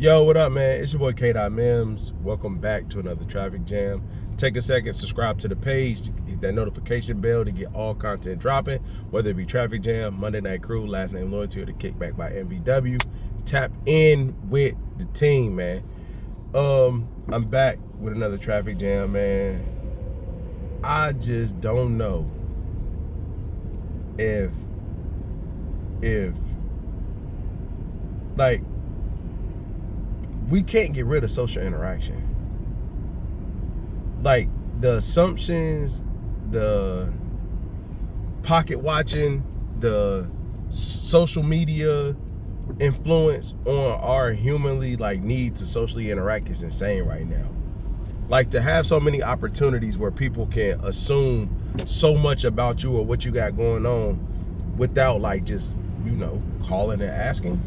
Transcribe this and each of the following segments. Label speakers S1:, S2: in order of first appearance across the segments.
S1: Yo, what up, man? It's your boy K.Mims. Welcome back to another traffic jam. Take a second, subscribe to the page, hit that notification bell to get all content dropping, whether it be traffic jam, Monday Night Crew, last name loyalty, or the kickback by MVW. Tap in with the team, man. I'm back with another traffic jam, man. I just don't know if like, we can't get rid of social interaction. Like, the assumptions, the pocket watching, the social media influence on our humanly need to socially interact is insane right now. Like, to have so many opportunities where people can assume so much about you or what you got going on without just, calling and asking,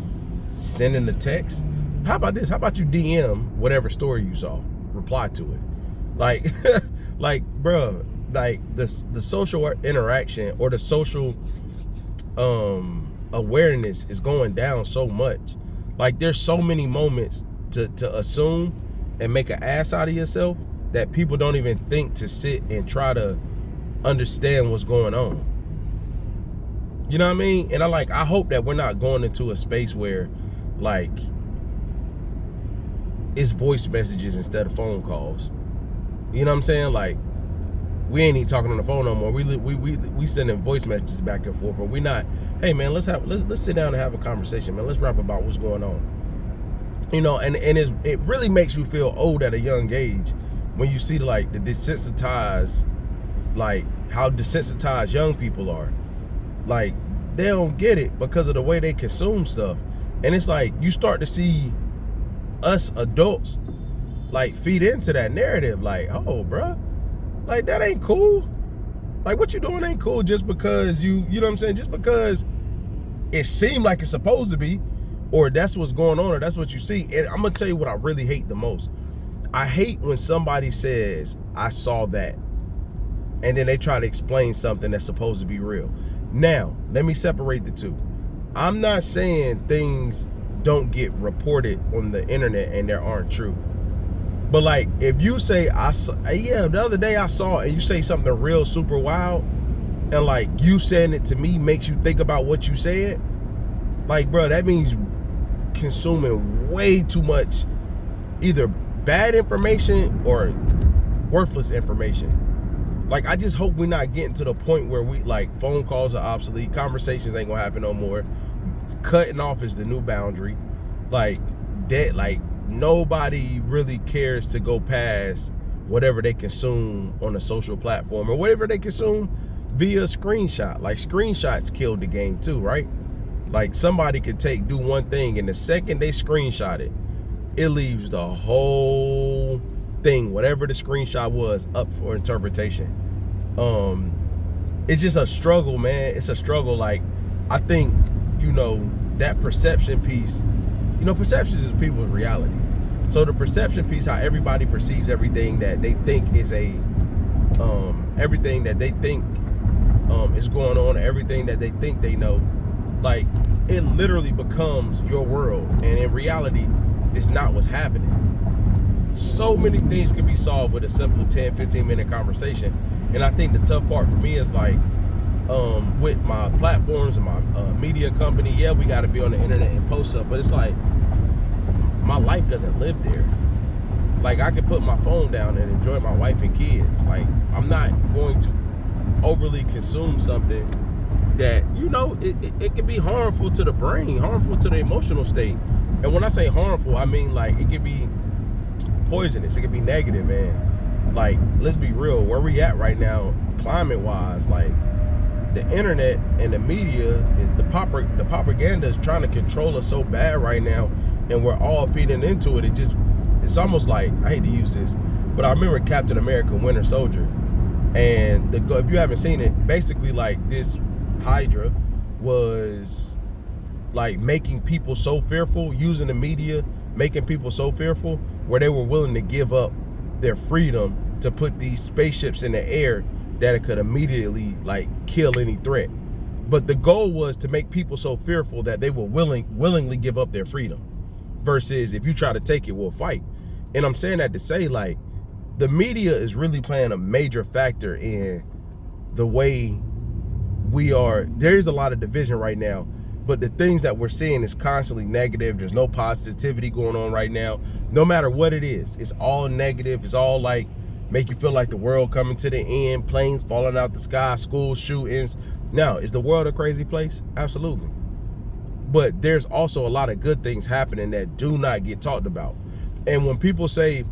S1: sending a text. How about this? How about you DM whatever story you saw? Reply to it. Bruh, the social interaction or the social awareness is going down so much. There's so many moments to assume and make an ass out of yourself that people don't even think to sit and try to understand what's going on. You know what I mean? And I hope that we're not going into a space where it's voice messages instead of phone calls. You know what I'm saying? We ain't even talking on the phone no more. We sending voice messages back and forth. Or we not, hey man, let's sit down and have a conversation, man. Let's rap about what's going on. And it really makes you feel old at a young age when you see the desensitized, how desensitized young people are. They don't get it because of the way they consume stuff. And it's you start to see us adults feed into that narrative. Oh, bruh, that ain't cool. What you doing ain't cool just because you know what I'm saying? Just because it seemed like it's supposed to be, or that's what's going on, or that's what you see. And I'm gonna tell you what I really hate the most. I hate when somebody says, I saw that, and then they try to explain something that's supposed to be real. Now, let me separate the two. I'm not saying things don't get reported on the internet and they aren't true. But if you say, I saw, yeah, the other day I saw it, and you say something real super wild, and you saying it to me makes you think about what you said, bro, that means consuming way too much either bad information or worthless information. I just hope we're not getting to the point where we phone calls are obsolete, conversations ain't gonna happen no more, cutting off is the new boundary. Nobody really cares to go past whatever they consume on a social platform or whatever they consume via screenshot. Screenshots killed the game too, right? Somebody could do one thing, and the second they screenshot it, it leaves the whole thing, whatever the screenshot was, up for interpretation. It's just a struggle, man. It's a struggle. I think, that perception piece, perception is people's reality. So the perception piece, how everybody perceives everything that they think is everything that they think is going on, everything that they think they know, it literally becomes your world. And in reality, it's not what's happening. So many things can be solved with a simple 10, 15 minute conversation. And I think the tough part for me is with my platforms and my media company, yeah, we got to be on the internet and post stuff, but it's my life doesn't live there. I can put my phone down and enjoy my wife and kids. I'm not going to overly consume something that, it can be harmful to the brain, harmful to the emotional state. And when I say harmful, I mean it could be poisonous, it could be negative, man. Let's be real, where we at right now, climate wise, the internet and the media, the propaganda is trying to control us so bad right now, and we're all feeding into it. It's almost I hate to use this, but I remember Captain America Winter Soldier, and if you haven't seen it, basically this Hydra was making people so fearful, using the media, making people so fearful, where they were willing to give up their freedom to put these spaceships in the air that it could immediately kill any threat. But the goal was to make people so fearful that they will willingly give up their freedom. versus if you try to take it, we'll fight. And I'm saying that to say, like, the media is really playing a major factor in the way we are. There's a lot of division right now, but the things that we're seeing is constantly negative. There's no positivity going on right now. No matter what it is, it's all negative. It's all like make you feel like the world coming to the end, planes falling out the sky, school shootings. Now, is the world a crazy place? Absolutely. But there's also a lot of good things happening that do not get talked about. And when people say,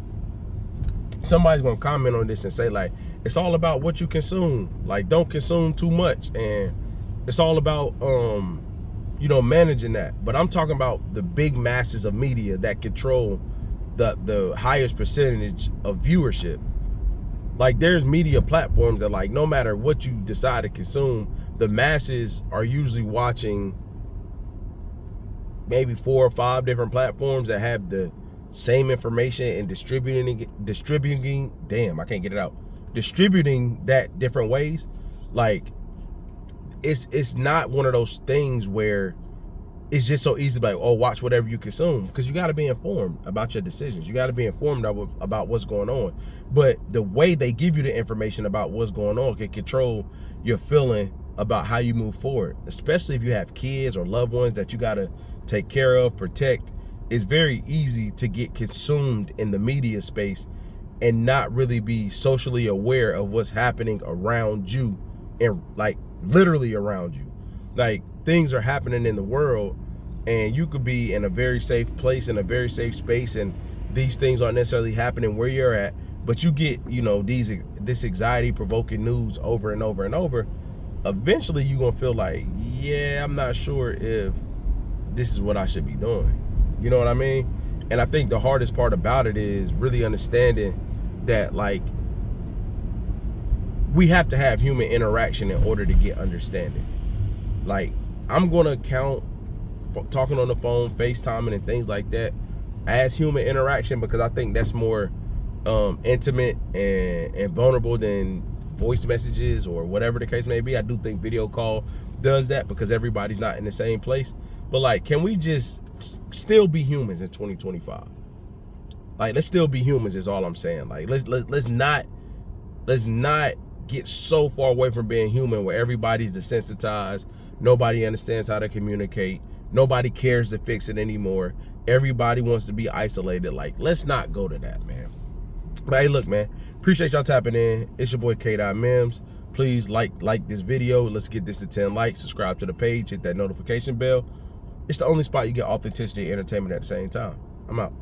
S1: somebody's gonna comment on this and say, like, it's all about what you consume, like, don't consume too much, and it's all about you know, managing that. But I'm talking about the big masses of media that control the highest percentage of viewership. Like, there's media platforms that, like, no matter what you decide to consume, the masses are usually watching maybe 4 or 5 different platforms that have the same information and distributing that different ways. Like, it's not one of those things where it's just so easy to be like, oh, watch whatever you consume, because you got to be informed about your decisions. You got to be informed about what's going on. But the way they give you the information about what's going on can control your feeling about how you move forward, especially if you have kids or loved ones that you got to take care of, protect. It's very easy to get consumed in the media space and not really be socially aware of what's happening around you, and like literally around you. Like, things are happening in the world and you could be in a very safe place, in a very safe space, and these things aren't necessarily happening where you're at, but you get, you know, this anxiety provoking news over and over and over. Eventually you're gonna feel like, yeah, I'm not sure if this is what I should be doing. You know what I mean? And I think the hardest part about it is really understanding that, like, we have to have human interaction in order to get understanding. Like, I'm gonna count talking on the phone, FaceTiming and things like that as human interaction, because I think that's more intimate and vulnerable than voice messages or whatever the case may be. I do think video call does that because everybody's not in the same place. But, like, can we just still be humans in 2025? Like, let's still be humans is all I'm saying. Like, let's not get so far away from being human where everybody's desensitized, nobody understands how to communicate, nobody cares to fix it anymore, everybody wants to be isolated. Like, let's not go to that, man. But hey, look, man, appreciate y'all tapping in. It's your boy K.Mims. Please like this video. Let's get this to 10 likes. Subscribe to the page. Hit that notification bell. It's the only spot you get authenticity and entertainment at the same time. I'm out.